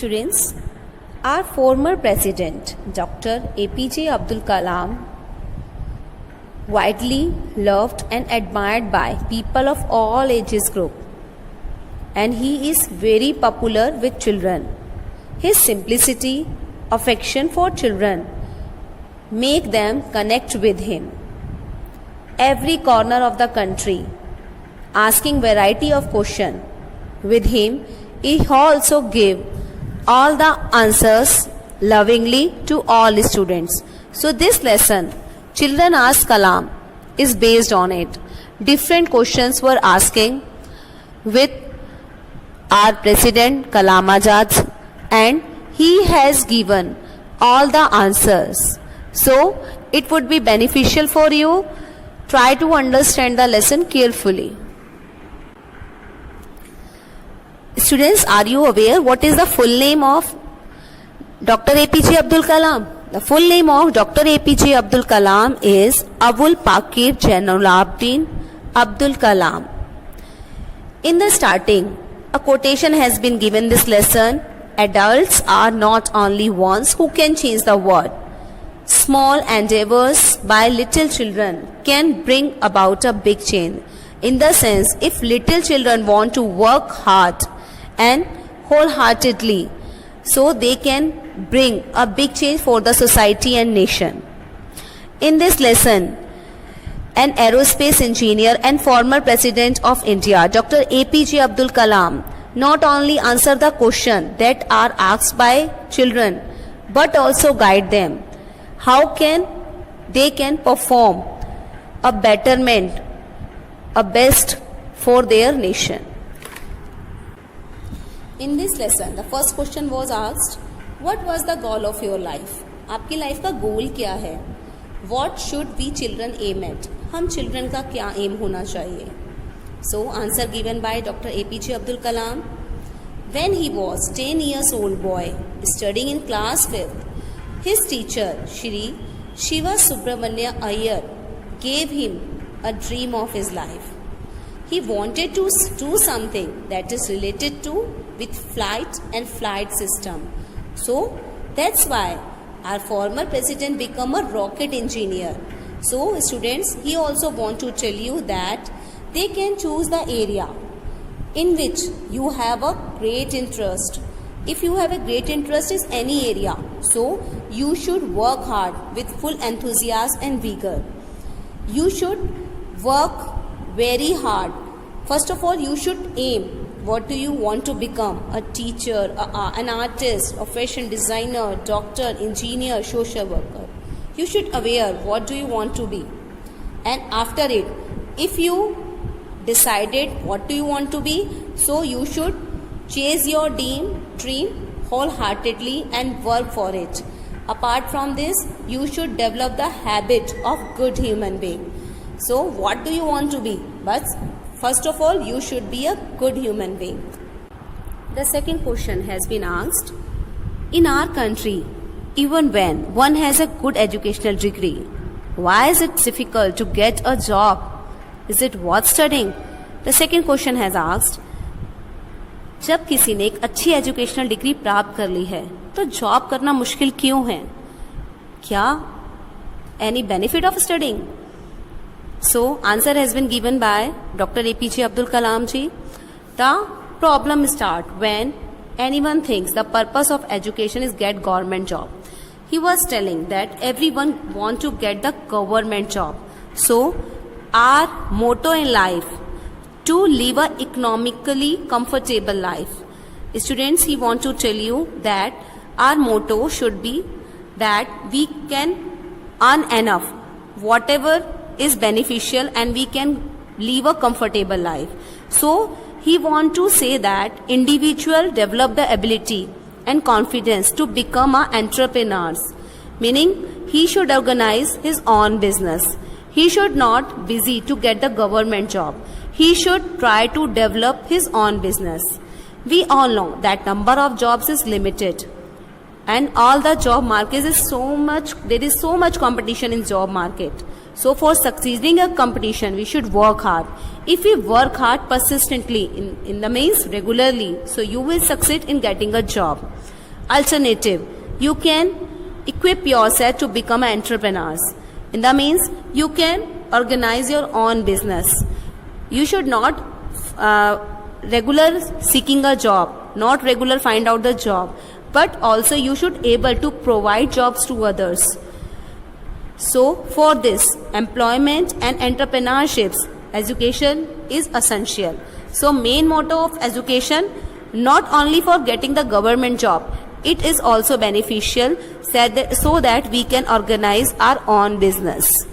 Students, our former president, Dr. APJ Abdul Kalam, widely loved and admired by people of all ages group, and he is very popular with children. His simplicity, affection for children make them connect with him. Every corner of the country asking variety of question with him, he also give all the answers lovingly to all students. So this lesson, Children Ask Kalam, is based on it. Different questions were asking with our President Kalam Azad, and he has given all the answers. So it would be beneficial for you. Try to understand the lesson carefully. Students, are you aware what is the full name of Dr. APJ Abdul Kalam? The full name of Dr. APJ Abdul Kalam is Abul Pakir Jainulabdin Abdul Kalam. In the starting, a quotation has been given this lesson. Adults are not only ones who can change the world. Small endeavors by little children can bring about a big change. In the sense, if little children want to work hard and wholeheartedly, so they can bring a big change for the society and nation. In this lesson, an aerospace engineer and former president of India, Dr. APJ Abdul Kalam, not only answer the question that are asked by children, but also guide them how can they can perform a betterment, a best for their nation. In this lesson, the first question was asked, what was the goal of your life? आपकी life का गोल क्या है? What should we children aim at? हम children का क्या aim होना चाहिए? So, answer given by Dr. APJ Abdul Kalam. When he was 10 years old boy, studying in class 5th, his teacher, Shri Shiva Subramanya Iyer, gave him a dream of his life. He wanted to do something that is related to with flight and flight system. So that's why our former president became a rocket engineer. So students, he also want to tell you that they can choose the area in which you have a great interest. If you have a great interest in any area, so you should work hard with full enthusiasm and vigor. You should work very hard. First of all, you should aim. What do you want to become? A teacher, an artist, a fashion designer, doctor, engineer, social worker. You should aware what do you want to be. And after it, if you decided what do you want to be, so you should chase your dream wholeheartedly and work for it. Apart from this, you should develop the habit of good human being. So what do you want to be? But first of all, you should be a good human being. The second question has been asked. In our country, even when one has a good educational degree, why is it difficult to get a job? Is it worth studying? The second question has asked. जब किसी ने एक अच्छी educational degree प्राप्त कर ली है, तो job करना मुश्किल क्यों है? क्या any benefit of studying? So, answer has been given by Dr. APJ Abdul Kalam ji. The problem starts when anyone thinks the purpose of education is get government job. He was telling that everyone want to get the government job. So, our motto in life to live a economically comfortable life. Students, he want to tell you that our motto should be that we can earn enough, whatever is beneficial, and we can live a comfortable life. So he want to say that individual develop the ability and confidence to become an entrepreneurs, meaning he should organize his own business. He should not busy to get the government job. He should try to develop his own business. We all know that number of jobs is limited, and all the job market is so much, there is so much competition in job market. So for succeeding a competition, we should work hard. If we work hard persistently, in the means regularly, so you will succeed in getting a job. Alternative, you can equip yourself to become an entrepreneur. In the means, you can organize your own business. You should not regular seeking a job, not regular find out the job, but also you should able to provide jobs to others. So for this, employment and entrepreneurships, education is essential. So main motto of education, not only for getting the government job, it is also beneficial so that we can organize our own business.